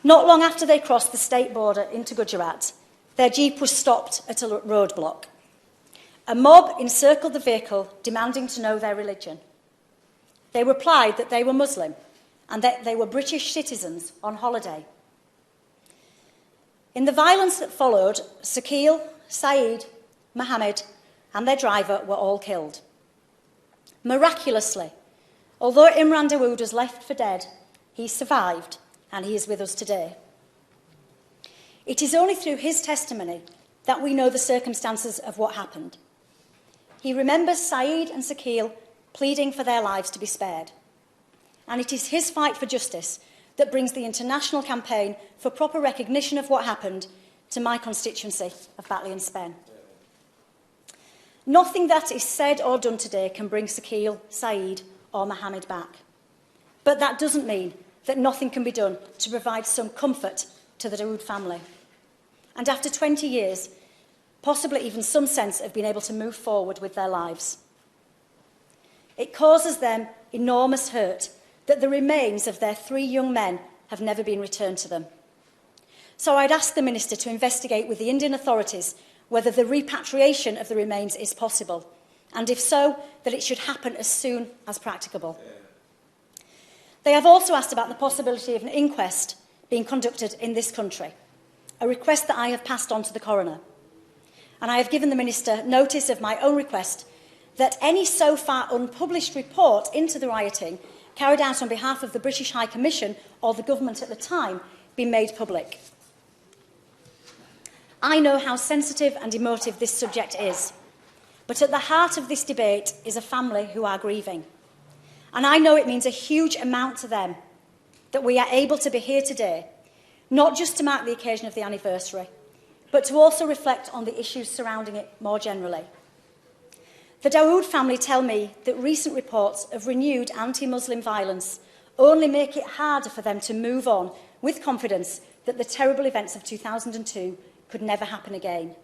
Not long after they crossed the state border into Gujarat, their jeep was stopped at a roadblock. A mob encircled the vehicle, demanding to know their religion. They replied that they were Muslim and that they were British citizens on holiday. In the violence that followed, Sakil, Saeed, Mohammed and their driver were all killed. Miraculously, although Imran Dawood was left for dead, he survived and he is with us today. It is only through his testimony that we know the circumstances of what happened. He remembers Saeed and Sakil pleading for their lives to be spared. And it is his fight for justice that brings the international campaign for proper recognition of what happened to my constituency of Batley and Spen. Nothing that is said or done today can bring Sakil, Saeed or Mohammed back. But that doesn't mean that nothing can be done to provide some comfort to the Dawood family. And after 20 years, possibly even some sense of being able to move forward with their lives. It causes them enormous hurt that the remains of their 3 young men have never been returned to them. So I'd ask the Minister to investigate with the Indian authorities whether the repatriation of the remains is possible, and if so, that it should happen as soon as practicable. They have also asked about the possibility of an inquest being conducted in this country, a request that I have passed on to the coroner. And I have given the Minister notice of my own request that any so far unpublished report into the rioting carried out on behalf of the British High Commission or the government at the time be made public. I know how sensitive and emotive this subject is, but at the heart of this debate is a family who are grieving. And I know it means a huge amount to them that we are able to be here today, not just to mark the occasion of the anniversary, but to also reflect on the issues surrounding it more generally. The Dawood family tell me that recent reports of renewed anti-Muslim violence only make it harder for them to move on with confidence that the terrible events of 2002 could never happen again.